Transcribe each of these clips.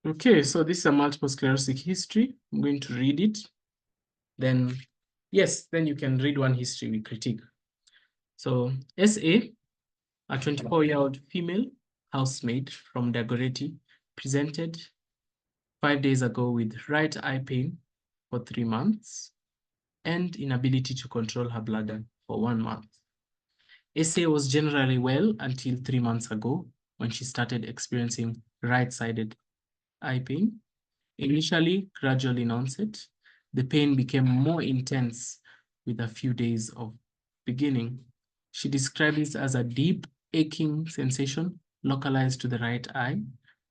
Okay, so this is a multiple sclerosis history. I'm going to read it. Then, yes, then you can read one history with critique. So, SA, a 24-year-old female housemaid from Dagoretti, presented 5 days ago with right eye pain for 3 months and inability to control her bladder for 1 month. SA was generally well until 3 months ago when she started experiencing right-sided eye pain. Initially gradual in onset, the pain became more intense with a few days of beginning. She described it as a deep aching sensation localized to the right eye,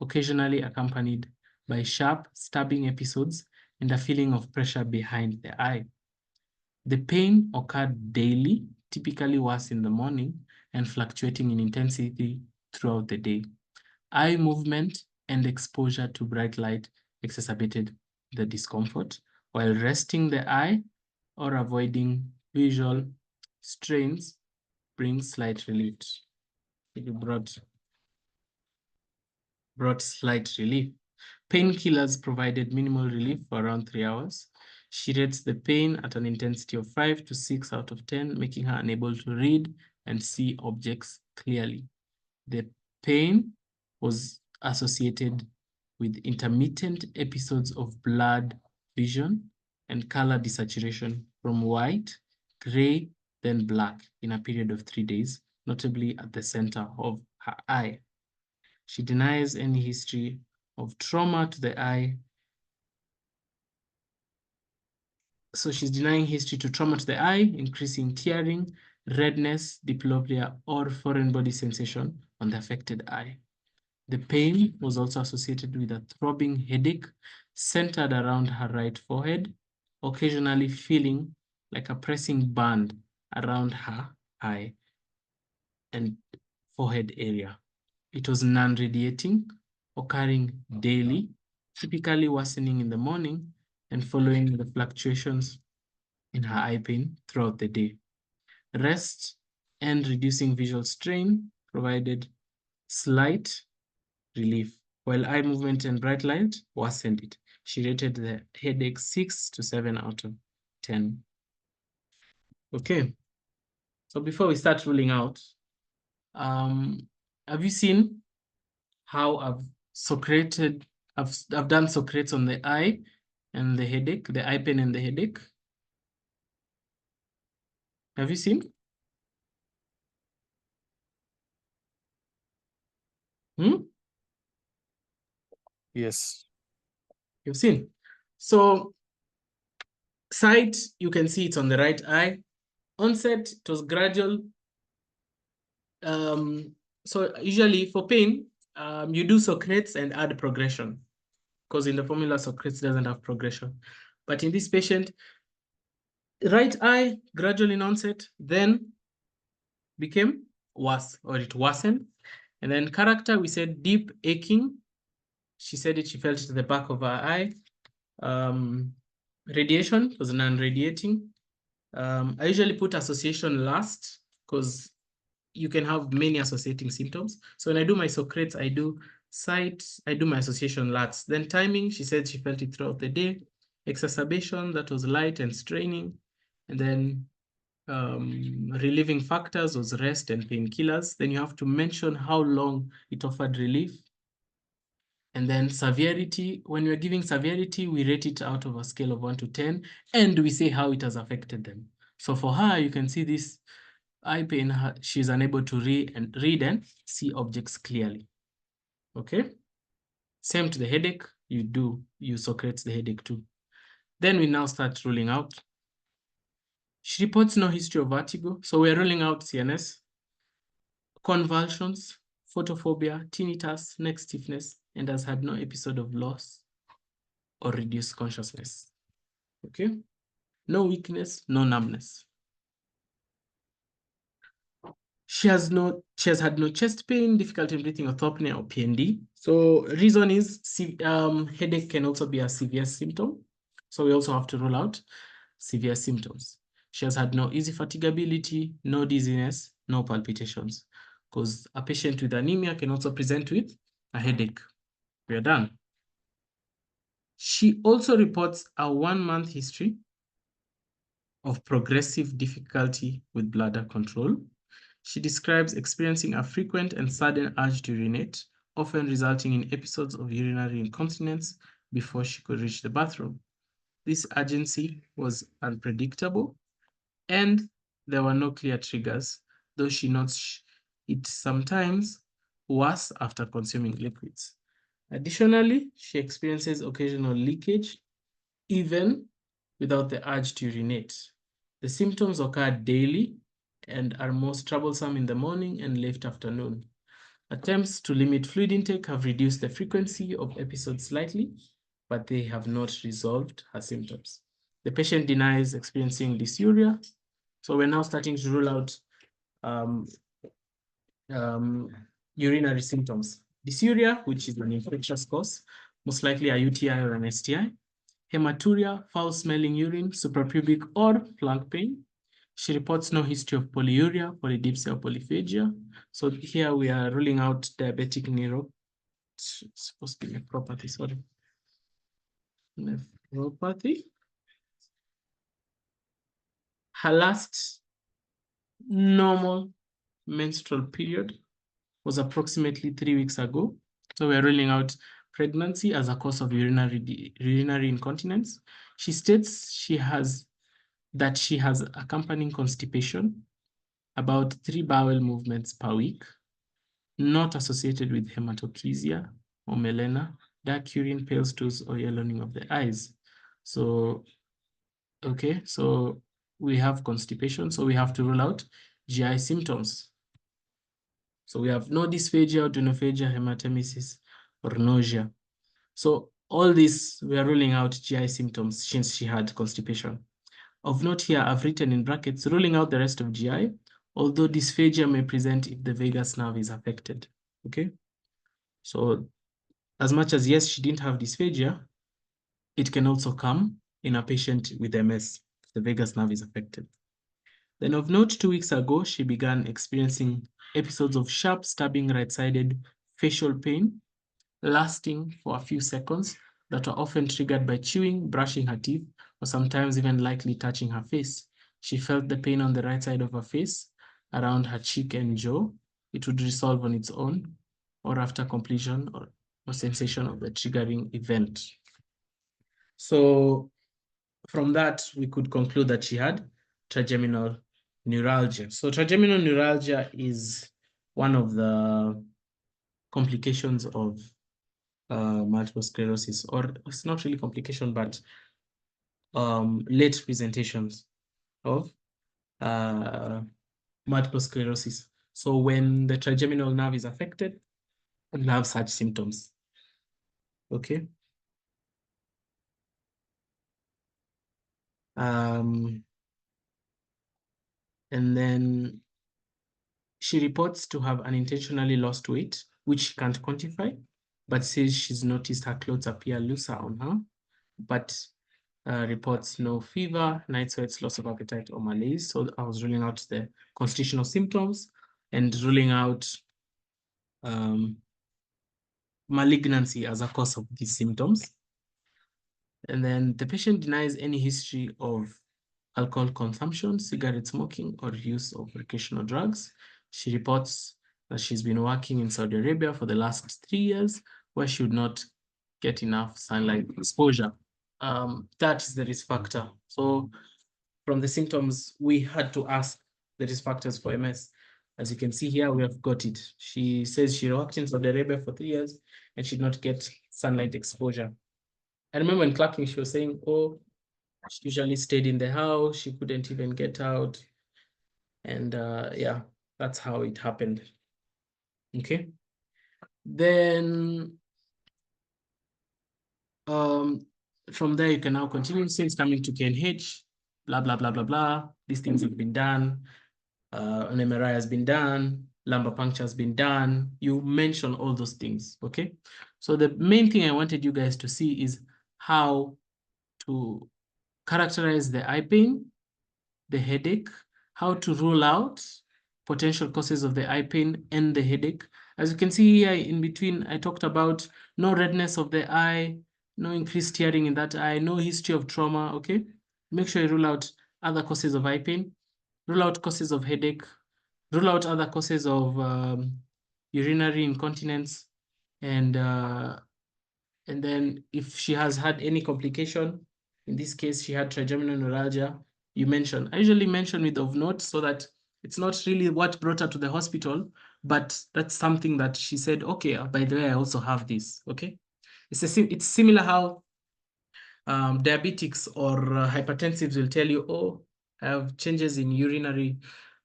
occasionally accompanied by sharp stabbing episodes and a feeling of pressure behind the eye. The pain occurred daily, typically worse in the morning and fluctuating in intensity throughout the day. Eye movement and exposure to bright light exacerbated the discomfort, while resting the eye or avoiding visual strains brings slight relief. It brought slight relief. Painkillers provided minimal relief for around 3 hours. She rates the pain at an intensity of 5 to 6 out of 10, making her unable to read and see objects clearly. The pain was associated with intermittent episodes of blurred vision and color desaturation from white, gray, then black in a period of 3 days, notably at the center of her eye. She denies any history of trauma to the eye. So she's denying history to trauma to the eye, increasing tearing, redness, diplopia, or foreign body sensation on the affected eye. The pain was also associated with a throbbing headache centered around her right forehead, occasionally feeling like a pressing band around her eye and forehead area. It was non-radiating, occurring daily, typically worsening in the morning and following the fluctuations in her eye pain throughout the day. Rest and reducing visual strain provided slight relief, while eye movement and bright light worsened it. She rated the headache 6 to 7 out of 10. Okay, so before we start ruling out, have you seen how I've done Socrates on the eye and the headache, the eye pain and the headache? Have you seen? Yes. You've seen. So sight, you can see it's on the right eye. Onset, it was gradual. So usually for pain, you do Socrates and add progression, because in the formula, Socrates doesn't have progression. But in this patient, right eye, gradual in onset, then became worse, or it worsened. And then character, we said deep aching. She said it, she felt it at the back of her eye. Radiation was non-radiating. I usually put association last because you can have many associating symptoms. So when I do my Socrates, I do sight, I do my association last. Then timing, she said she felt it throughout the day. Exacerbation, that was light and straining. And then relieving factors was rest and painkillers. Then you have to mention how long it offered relief. And then severity, when we're giving severity, we rate it out of a scale of 1 to 10, and we say how it has affected them. So for her, you can see this eye pain, she's unable to read and see objects clearly. Okay? Same to the headache, you Socrates the headache too. Then we now start ruling out. She reports no history of vertigo, so we're ruling out CNS, convulsions, photophobia, tinnitus, neck stiffness, and has had no episode of loss or reduced consciousness. Okay? No weakness, no numbness. She has had no chest pain, difficulty in breathing, orthopnea, or PND. So reason is headache can also be a severe symptom. So we also have to rule out severe symptoms. She has had no easy fatigability, no dizziness, no palpitations. Because a patient with anemia can also present with a headache. We are done. She also reports a 1-month history of progressive difficulty with bladder control. She describes experiencing a frequent and sudden urge to urinate, often resulting in episodes of urinary incontinence before she could reach the bathroom. This urgency was unpredictable, and there were no clear triggers, though she notes it sometimes worse after consuming liquids. Additionally, she experiences occasional leakage, even without the urge to urinate. The symptoms occur daily and are most troublesome in the morning and late afternoon. Attempts to limit fluid intake have reduced the frequency of episodes slightly, but they have not resolved her symptoms. The patient denies experiencing dysuria. So we're now starting to rule out urinary symptoms. Dysuria, which is an infectious cause, most likely a UTI or an STI. Hematuria, foul-smelling urine, suprapubic or flank pain. She reports no history of polyuria, polydipsia, or polyphagia. So here we are ruling out diabetic it's supposed to be nephropathy, sorry. Nephropathy. Her last normal menstrual period was approximately 3 weeks ago. So we're ruling out pregnancy as a cause of urinary incontinence. She states she has accompanying constipation, about 3 bowel movements per week, not associated with hematochezia or melena, dark urine, pale stools, or yellowing of the eyes. So, okay, so we have constipation, so we have to rule out GI symptoms. So we have no dysphagia, odonophagia, hematemesis, or nausea. So all this, we are ruling out GI symptoms since she had constipation. Of note here, I've written in brackets, ruling out the rest of GI, although dysphagia may present if the vagus nerve is affected, okay? So as much as, yes, she didn't have dysphagia, it can also come in a patient with MS if the vagus nerve is affected. Then of note, 2 weeks ago, she began experiencing episodes of sharp stabbing right-sided facial pain, lasting for a few seconds, that were often triggered by chewing, brushing her teeth, or sometimes even lightly touching her face. She felt the pain on the right side of her face, around her cheek and jaw. It would resolve on its own, or after completion or sensation of the triggering event. So from that, we could conclude that she had trigeminal neuralgia. So trigeminal neuralgia is one of the complications of multiple sclerosis, or it's not really complication, but late presentations of multiple sclerosis. So when the trigeminal nerve is affected, we have such symptoms. Okay. And then she reports to have unintentionally lost weight, which she can't quantify, but says she's noticed her clothes appear looser on her, but reports no fever, night sweats, loss of appetite, or malaise. So I was ruling out the constitutional symptoms and ruling out malignancy as a cause of these symptoms. And then the patient denies any history of alcohol consumption, cigarette smoking, or use of recreational drugs. She reports that she's been working in Saudi Arabia for the last 3 years, where she would not get enough sunlight exposure. That is the risk factor. So from the symptoms, we had to ask the risk factors for MS. As you can see here, we have got it. She says she worked in Saudi Arabia for 3 years and she did not get sunlight exposure. I remember in clapping, she was saying, oh, she usually stayed in the house. She couldn't even get out. And yeah, that's how it happened. Okay. Then from there, you can now continue. Since coming to KNH, blah, blah, blah, blah, blah. These things have been done. An MRI has been done. Lumbar puncture has been done. You mention all those things, okay? So the main thing I wanted you guys to see is how to characterize the eye pain, the headache, how to rule out potential causes of the eye pain and the headache. As you can see here in between, I talked about no redness of the eye, No increased tearing in that eye, no history of trauma, okay? Make sure you rule out other causes of eye pain, rule out causes of headache, rule out other causes of urinary incontinence, and then if she has had any complication, in this case, she had trigeminal neuralgia, you mention. I usually mention with of note so that it's not really what brought her to the hospital, but that's something that she said, okay, by the way, I also have this, okay? It's similar how diabetics or hypertensives will tell you, oh, I have changes in urinary,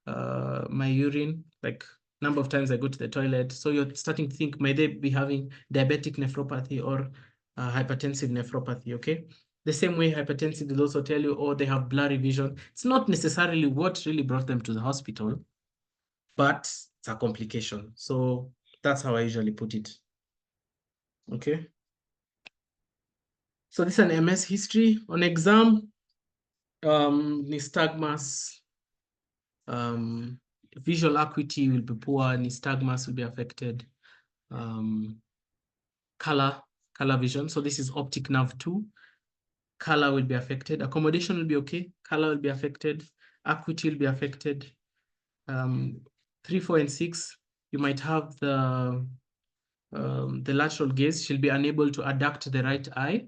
my urine, like number of times I go to the toilet. So you're starting to think, may they be having diabetic nephropathy or hypertensive nephropathy, okay? The same way hypertensive will also tell you, oh, they have blurry vision. It's not necessarily what really brought them to the hospital, but it's a complication. So that's how I usually put it, okay? So this is an MS history. On exam, nystagmus, visual acuity will be poor, nystagmus will be affected. Color vision. So this is optic nerve 2. Color will be affected. Accommodation will be okay. Color will be affected. Acuity will be affected. 3, 4, and 6, you might have the lateral gaze. She'll be unable to adduct the right eye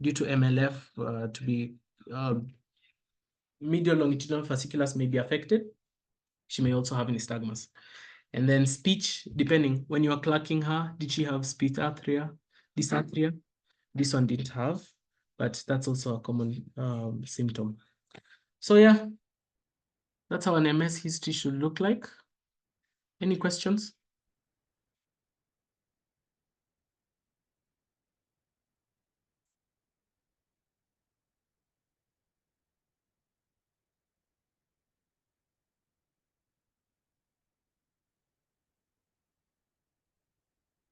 due to MLF to be medial longitudinal fasciculus may be affected. She may also have nystagmus. And then speech, depending, when you are clacking her, did she have speech dysarthria? This one didn't have, but that's also a common symptom. So yeah, that's how an MS history should look like. Any questions?